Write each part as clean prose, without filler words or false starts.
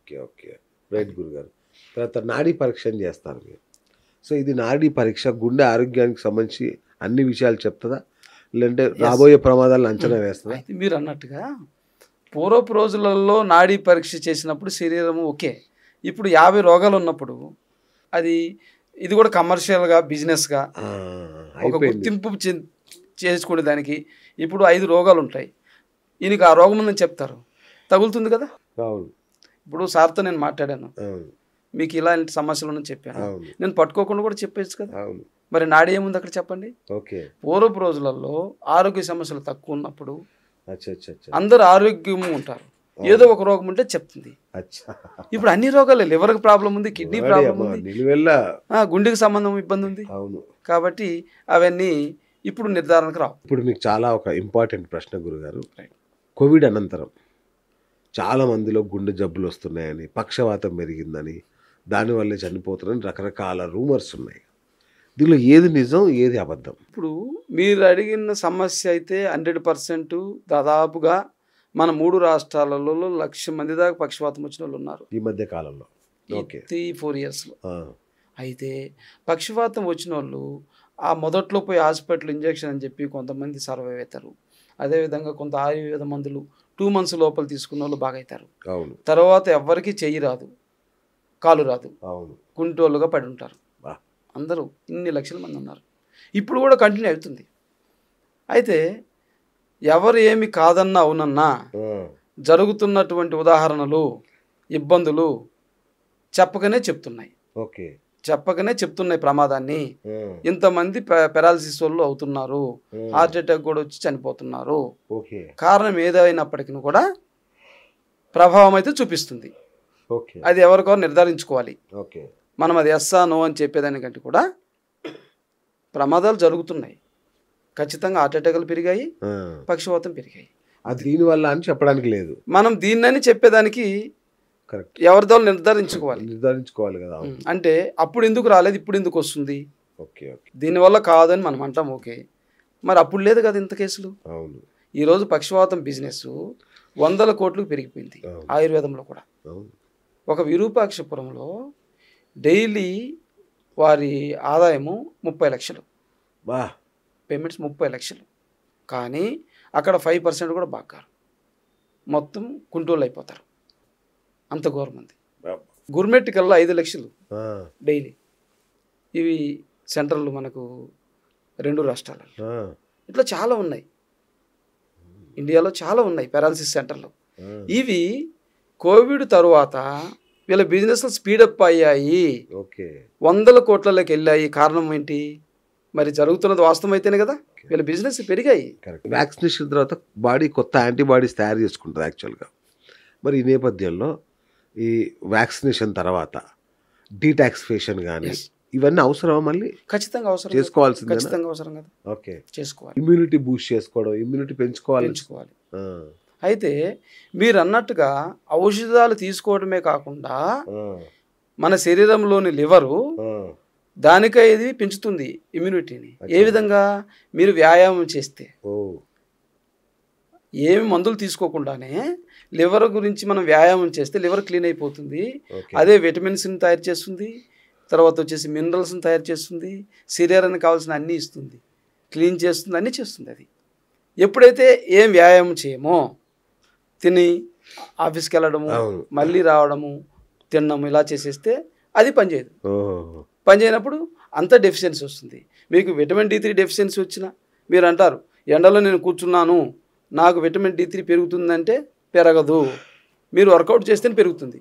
Okay. Okay. Right గురుగారు. తర్వాత నాడీ పరీక్షని చేస్తారు మీరు. సో, ఇది నాడీ పరీక్ష గుండె ఆరోగ్యానికి సంబంధించి అన్ని విషయాలు చెప్తదా? లేదంటే ఎస్. రాబోయే ప్రమాదాలను అంచనా వేస్తదా? అయితే మీరు అన్నట్టుగా పూర్వపు రోజులలో నాడీ పరీక్ష చేసినప్పుడు శరీరము ఓకే. ఇప్పుడు 50 రోగాలు ఉన్నప్పుడు అది ఇది కూడా కమర్షియల్‌గా, బిజినెస్‌గా ఆ! ఒక అయిపోయింది. గుర్తింపు చేసుకునే దానికి ఇప్పుడు 5 రోగాలుంటాయి. ఈయనకి ఆ రోగం ఉందని చెప్తారు. తగులుతుంది కదా! అవును. ఇప్పుడు సార్‌తో నేను మాట్లాడాను. అవును. మీకు ఇలాంటి సమస్యలున్నాయని చెప్పాను. అవును. నేను పట్టుకోకుండా కూడా చెప్పేయొచ్చు కదా! అవును. మరి నాడి ఏముంది అక్కడ చెప్పండి? ఓకే. పూర్వపు రోజులలో ఆరోగ్య సమస్యలు తక్కువ ఉన్నప్పుడు అచ్చచ్చచ్చ! అందరూ ఆరోగ్యంగా ఉంటారు. ఏదో ఒక రోగం ఉంటే చెప్తుంది. అచ్చా! ఇప్పుడు అన్ని రోగాలే లివర్‌కి ప్రాబ్లమ్ ఉంది, కిడ్నీ ప్రాబ్లమ్ ఉంది, నిలువెల్లా గుండెకి సంబంధం ఇబ్బంది ఉంది. అవును. కాబట్టి అవన్నీ ఇప్పుడు నిర్ధారణకు రావు. ఇప్పుడు మీకు చాలా ఒక ఇంపార్టెంట్ ప్రశ్న గురుగారు. రైట్. కోవిడ్ అనంతరం చాలా మందిలో గుండె జబ్బులు వస్తున్నాయని, పక్షవాతం పెరిగిందని, దానివల్లే చనిపోతున్నారని రకరకాల రూమర్స్ ఉన్నాయి. దీనిలో ఏది నిజం? ఏది అబద్ధం? ఇప్పుడు మీరు అడిగిన సమస్య అయితే 100% దాదాపుగా మన 3 రాష్ట్రాలలో 1,00,000 మంది దాకా పక్షవాతం వచ్చిన వాళ్ళు ఉన్నారు. ఈ మధ్య కాలంలో. ఓకే. 3-4 ఇయర్స్‌లో. ఆ! అయితే పక్షవాతం వచ్చిన వాళ్ళు ఆ మొదట్లో పోయి హాస్పిటల్ ఇంజెక్షన్ అని చెప్పి కొంతమంది సర్వైవ్ అవుతారు. అదేవిధంగా కొంత ఆయుర్వేద మందులు 2 మంత్స్ లోపల తీసుకున్న వాళ్ళు బాగా అవుతారు. అవును. తర్వాత ఎవ్వరికీ చెయ్యి రాదు, కాలు రాదు, అవును. కుంటోళ్ళుగా పడి ఉంటారు. బా! అందరూ ఇన్ని లక్షల మంది ఉన్నారు. ఇప్పుడు కూడా కంటిన్యూ అవుతుంది. అయితే ఎవరు ఏమి కాదన్నా అవునన్నా ఆ! జరుగుతున్నటువంటి ఉదాహరణలు, ఇబ్బందులు చెప్పకనే చెప్తున్నాయి. ఓకే. చెప్పకనే చెప్తున్నాయి ప్రమాదాన్ని. ఆ! ఇంతమంది పెరాలసిస్ వాళ్ళు అవుతున్నారు, ఆ! హార్ట్ అటాక్ కూడా వచ్చి చనిపోతున్నారు. ఓకే. కారణం ఏదైనప్పటికీ కూడా ప్రభావం అయితే చూపిస్తుంది. ఓకే. అది ఎవరికో నిర్ధారించుకోవాలి. ఓకే. మనం అది ఎస్సా నో అని చెప్పేదానికంటే కూడా ప్రమాదాలు జరుగుతున్నాయి. ఖచ్చితంగా హార్ట్ అటాక్లు పెరిగాయి, ఆ! పక్షవాతం పెరిగాయి. అది దీనివల్ల అని చెప్పడానికి లేదు. మనం దీన్నని చెప్పేదానికి కరెక్ట్. ఎవరిదో నిర్ధారించుకోవాలి. నిర్ధారించుకోవాలి కదా! అవును. అంటే అప్పుడు ఎందుకు రాలేదు, ఇప్పుడు ఎందుకు వస్తుంది? ఓకే. ఓకే. దీనివల్ల కాదని మనం అంటాం ఓకే. మరి అప్పుడు లేదు కదా ఇంత కేసులు. అవును. ఈరోజు పక్షవాతం బిజినెస్ 100 కోట్లకు పెరిగిపోయింది. అవును. ఆయుర్వేదంలో కూడా. అవును. ఒక విరూపాక్షపురంలో డైలీ వారి ఆదాయము 30 లక్షలు, బా! పేమెంట్స్ 30 లక్షలు. కానీ అక్కడ 5% కూడా బాగారు, మొత్తం కుంటోళ్ళు అయిపోతారు. అంత గవర్నమెంట్. బా! గుర్మెట్ కల్లా 5 లక్షలు ఆ! డైలీ. ఇవి సెంట్రల్ మనకు 2 రాష్ట్రాలలో. ఆ! ఇట్లా చాలా ఉన్నాయి. ఇండియాలో చాలా ఉన్నాయి పారాలసిస్ సెంటర్లు. ఆ! ఇవి కోవిడ్ తరువాత వీళ్ళ బిజినెస్లు స్పీడప్ అయ్యాయి, ఓకే. 100 కోట్లలోకి వెళ్ళాయి. కారణం ఏంటి? మరి జరుగుతున్నది వాస్తవం అయితేనే కదా వీళ్ళ బిజినెస్ పెరిగాయి. కరెక్ట్. వ్యాక్సినేషన్ తర్వాత బాడీ కొత్త యాంటీబాడీస్ తయారు చేసుకుంటుంది యాక్చువల్‌గా. మరి ఈ నేపథ్యంలో ఈ వ్యాక్సినేషన్ తర్వాత డీటాక్సిఫికేషన్ గాని Yes. ఇవన్నీ అవసరమా మళ్ళీ? ఖచ్చితంగా అవసరం. చేసుకోవాల్సిందేనా? ఖచ్చితంగా అవసరం కదా, ఓకే. చేసుకోవాలి, ఇమ్యూనిటీ బూస్ట్ చేసుకోవడం, ఇమ్యూనిటీ పెంచుకోవాలి. పెంచుకోవాలి. ఆ! అయితే మీరు అన్నట్టుగా ఔషధాలు తీసుకోవడమే కాకుండా ఆ! మన శరీరంలోని లివరు ఆ! దానికై ఇది పెంచుతుంది ఇమ్యూనిటీని. ఏ అచ్చా. విధంగా? మీరు వ్యాయామం చేస్తే, ఓహ్! ఏమి మందులు తీసుకోకుండానే లివర్ గురించి మనం వ్యాయామం చేస్తే లివర్ క్లీన్ అయిపోతుంది. ఓకే. అదే విటమిన్స్ని తయారు చేస్తుంది, తర్వాత వచ్చేసి మినరల్స్ని తయారు చేస్తుంది, శరీరానికి కావాల్సిన అన్నీ ఇస్తుంది, క్లీన్ చేస్తుంది, అన్నీ చేస్తుంది. అది ఎప్పుడైతే ఏం వ్యాయామం చేయమో, తిని ఆఫీస్కి వెళ్ళడము, అవును. మళ్ళీ రావడము, తినడము ఇలా చేసేస్తే అది పనిచేయదు. ఓహ్! పనిచేయనప్పుడు అంత డెఫిషియన్సీ వస్తుంది. మీకు విటమిన్ D3 డెఫిషియన్సీ వచ్చినా మీరు అంటారు ఎండలో నేను కూర్చున్నాను నాకు విటమిన్ D3 పెరుగుతుందంటే పెరగదు. మీరు వర్కౌట్ చేస్తేనే పెరుగుతుంది.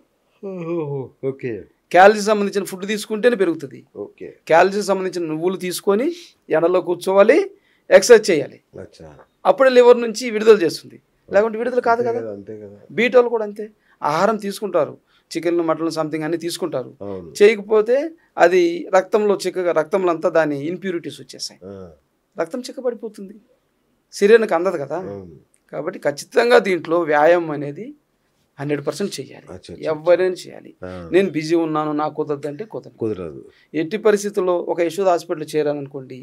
ఓకే. క్యాలరీకి సంబంధించిన ఫుడ్ తీసుకుంటేనే పెరుగుతుంది. ఓకే. క్యాలరీకి సంబంధించిన నువ్వులు తీసుకొని ఎండలో కూర్చోవాలి, ఎక్సర్సైజ్ చేయాలి. అచ్చా. అప్పుడే లివర్ నుంచి విడుదల చేస్తుంది, లేకుంటే విడుదల కాదు కదా. అంతే కదా. బీటోలు కూడా అంతే, ఆహారం తీసుకుంటారు, చికెన్ మటన్ సంథింగ్ అన్నీ తీసుకుంటారు. అవును. చేయకపోతే అది రక్తంలో చిక్కగా రక్తంలో అంతా దాని ఇంప్యూరిటీస్ వచ్చేసాయి, ఆ! రక్తం చిక్కబడిపోతుంది, శరీరానికి అందదు కదా. అవును. కాబట్టి ఖచ్చితంగా దీంట్లో వ్యాయామం అనేది 100% చేయాలి. అచ్చా. ఎవరైనా చేయాలి. ఆ! నేను బిజీ ఉన్నాను నాకు కుదరదు అంటే కుదరదు. కుదరదు. ఎట్టి పరిస్థితుల్లో ఒక యశోద హాస్పిటల్ చేరాను అనుకోండి,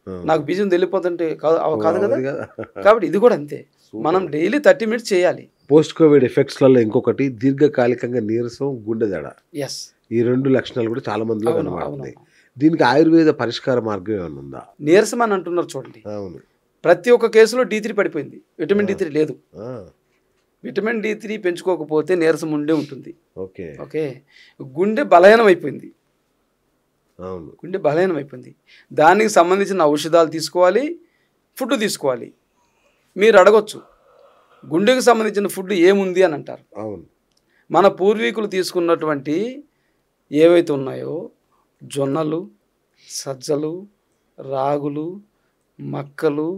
ఆ! నాకు బిజీ ఉంది వెళ్ళిపోతుంటే కాదు కదా. అది కదా. కాబట్టి ఇది కూడా అంతే. సూపర్. మనం డైలీ 30 మినిట్స్ చేయాలి. పోస్ట్ కోవిడ్ ఎఫెక్ట్స్లలో ఇంకొకటి దీర్ఘకాలికంగా నీరసం, గుండె దడ. ఎస్, ఈ 2 లక్షణాలు కూడా చాలా మందిలో అవును, కనబడుతున్నాయి. అవును. దీనికి ఆయుర్వేద పరిష్కార మార్గం ఏమైనా ఉందా? నీరసం అని అంటున్నారు చూడండి. అవును. ప్రతి ఒక్క కేసులో D3 పడిపోయింది, విటమిన్ D3 లేదు. ఆ, విటమిన్ D3 పెంచుకోకపోతే నీరసం ఉండే ఉంటుంది. ఓకే. ఓకే, గుండె బలహీనం అయిపోయింది. అవును. గుండె బలహీనం అయిపోయింది. దానికి సంబంధించిన ఔషధాలు తీసుకోవాలి, ఫుడ్ తీసుకోవాలి. మీరు అడగొచ్చు, గుండెకు సంబంధించిన ఫుడ్ ఏముంది అని అంటారు. అవును. మన పూర్వీకులు తీసుకున్నటువంటి ఏవైతే ఉన్నాయో జొన్నలు, సజ్జలు, రాగులు, మక్కలు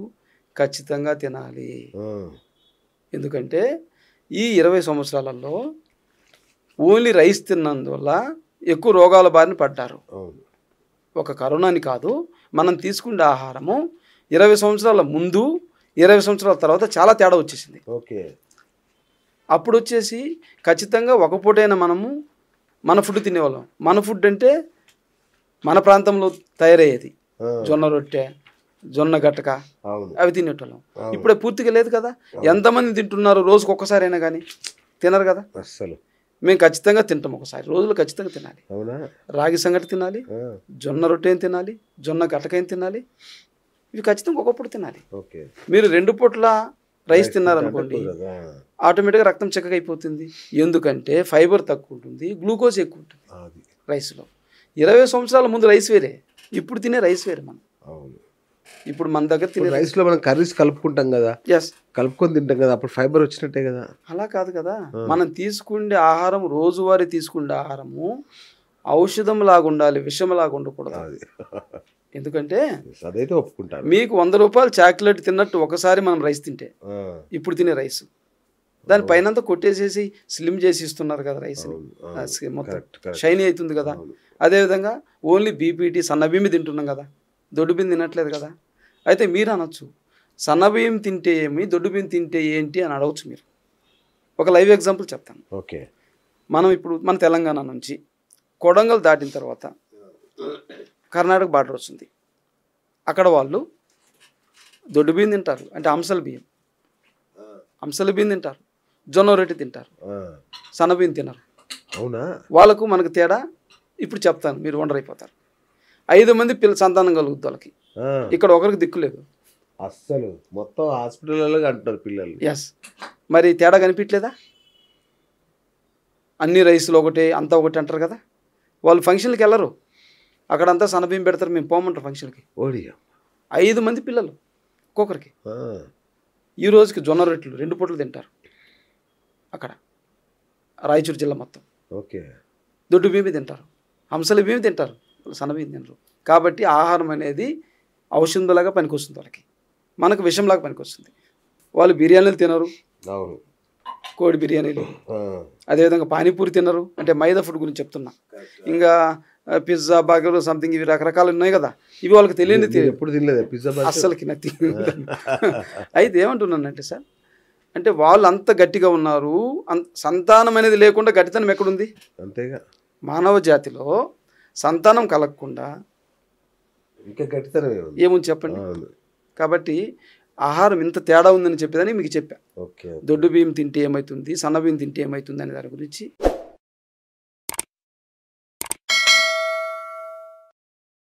ఖచ్చితంగా తినాలి. ఆ, ఎందుకంటే ఈ 20 సంవత్సరాలలో ఓన్లీ రైస్ తిన్నందువల్ల ఎక్కువ రోగాల బారిన పడ్డారు. అవును. ఒక కరోనాని కాదు, మనం తీసుకునే ఆహారము 20 సంవత్సరాల ముందు 20 సంవత్సరాల తర్వాత చాలా తేడా వచ్చేసింది. ఓకే. అప్పుడు వచ్చేసి ఖచ్చితంగా ఒక పూటైనా మనము మన ఫుడ్ తినేవాళ్ళం. మన ఫుడ్ అంటే మన ప్రాంతంలో తయారయ్యేది. ఆ, జొన్న రొట్టె, జొన్న గట్టక, అవును. అవి తినేటోళ్ళం. అవును. ఇప్పుడే పూర్తిగా లేదు కదా. ఎంతమంది తింటున్నారు? రోజుకు ఒక్కసారైనా కానీ తినరు కదా. అస్సలు. మేము ఖచ్చితంగా తింటాం, ఒకసారి రోజులు ఖచ్చితంగా తినాలి. అవునా? రాగి సంగటి తినాలి, ఆ, జొన్న రొట్టెని తినాలి, జొన్న గట్టకైన తినాలి. ఇవి ఖచ్చితంగా ఒకప్పుడు తినాలి. ఓకే. మీరు 2 పూట్ల రైస్ తిన్నారనుకోండి, కదా. ఆటోమేటిక్గా రక్తం చిక్కగా అయిపోతుంది. ఎందుకంటే ఫైబర్ తక్కువ ఉంటుంది, గ్లూకోజ్ ఎక్కువ ఉంటుంది అది. రైస్లో. 20 సంవత్సరాల ముందు రైస్ వేరే, ఇప్పుడు తినే రైస్ వేరే. మనం అవును. ఇప్పుడు మన దగ్గర తినే రైస్ లో మనం కర్రీస్ కలుపుకుంటాం కదా, ఎస్, కలుపుకొని తింటాం కదా, అప్పుడు ఫైబర్ వచ్చినట్టే కదా. అలా కాదు కదా. మనం తీసుకునే ఆహారం, రోజువారీ తీసుకునే ఆహారము ఔషధం లాగా ఉండాలి, విషం లాగా ఉండకూడదు. అది ఎందుకంటే అదైతే ఒప్పుకుంటాను. మీకు 100 రూపాయలు చాక్లెట్ తిన్నట్టు ఒకసారి మనం రైస్ తింటే, ఆ, ఇప్పుడు తినే రైస్ దాని పైన కొట్టేసేసి స్లిమ్ చేసి ఇస్తున్నారు కదా రైస్ని. అవును, అవును. మొత్తం కరెక్ట్, కరెక్ట్. షైనీ అవుతుంది కదా. అవును. అదేవిధంగా ఓన్లీ బీపీటీ సన్నబియ్యం తింటున్నాం కదా, దొడ్డు బియ్యం తినట్లేదు కదా. అయితే మీరు అనొచ్చు, సన్నబియ్యం తింటే ఏమి, దొడ్డు బియ్యం తింటే ఏంటి అని అడగచ్చు మీరు. ఒక లైవ్ ఎగ్జాంపుల్ చెప్తాను. ఓకే. మనం ఇప్పుడు మన తెలంగాణ నుంచి కొడంగల్ దాటిన తర్వాత కర్ణాటక బార్డర్ వస్తుంది. అక్కడ వాళ్ళు దొడ్డు బియ్యం తింటారు, అంటే అంశల బియ్యం, అంశల బియ్యం తింటారు, జొన్న రొట్టె తింటారు, ఆ, సన్నబియ్యం తినరు. అవునా? వాళ్ళకు మనకు తేడా ఇప్పుడు చెప్తాను, మీరు వండర్ అయిపోతారు. 5 మంది సంతానం కలుగుతుంది వాళ్ళకి. ఆ, ఇక్కడ ఒకరికి దిక్కు లేదు. అస్సలు మొత్తం హాస్పిటల్లో అంటున్నారు పిల్లలు. ఎస్, మరి తేడా కనిపించలేదా? అన్ని రైసులు ఒకటే, అంతా ఒకటి అంటారు కదా. వాళ్ళు ఫంక్షన్కి వెళ్ళరు, అక్కడంతా సన్నబియ్యం పెడతారు, మేము పోమంటారు ఫంక్షన్కి. ఓడియా. 5 మంది పిల్లలు ఒక్కొక్కరికి. ఆ, ఈ రోజుకి జొన్న రొట్టెలు 2 పూటలు తింటారు అక్కడ రాయచూరు జిల్లా మొత్తం. ఓకే. దొడ్డు బియ్యం తింటారు, హంసల బియ్యం తింటారు, సన్నబియ్యం తినరు. కాబట్టి ఆహారం అనేది ఔషధంలాగా పనికొస్తుంది వాళ్ళకి, మనకు విషంలాగా పనికొస్తుంది. వాళ్ళు బిర్యానీలు తినరు, అవును. కోడి బిర్యానీలు, ఆ, అదేవిధంగా పానీపూరి తినరు, అంటే మైదా ఫుడ్ గురించి చెప్తున్నా. ఇంకా పిజ్జా, బర్గర్, సంథింగ్ ఇవి రకరకాలు ఉన్నాయి కదా, ఇవి వాళ్ళకి తెలియని మీరు ఎప్పుడు తినలేదు పిజ్జా బర్గర్? అస్సలకి నాకు తెలియదు. అయితే ఏమంటున్నానంటే సార్, అంటే వాళ్ళు అంత గట్టిగా ఉన్నారు, సంతానం అనేది లేకుండా గట్టితనం ఎక్కడుంది? అంతేగా. మానవ జాతిలో సంతానం కలగకుండా ఇంకా గట్టితనం ఏముంది? ఏముంది చెప్పండి. అవును. కాబట్టి ఆహారం ఇంత తేడా ఉందని చెప్పేదని మీకు చెప్పా. ఓకే. దొడ్డు బియ్యం తింటే ఏమవుతుంది, సన్న బియ్యం తింటే ఏమవుతుంది అనే దాని గురించి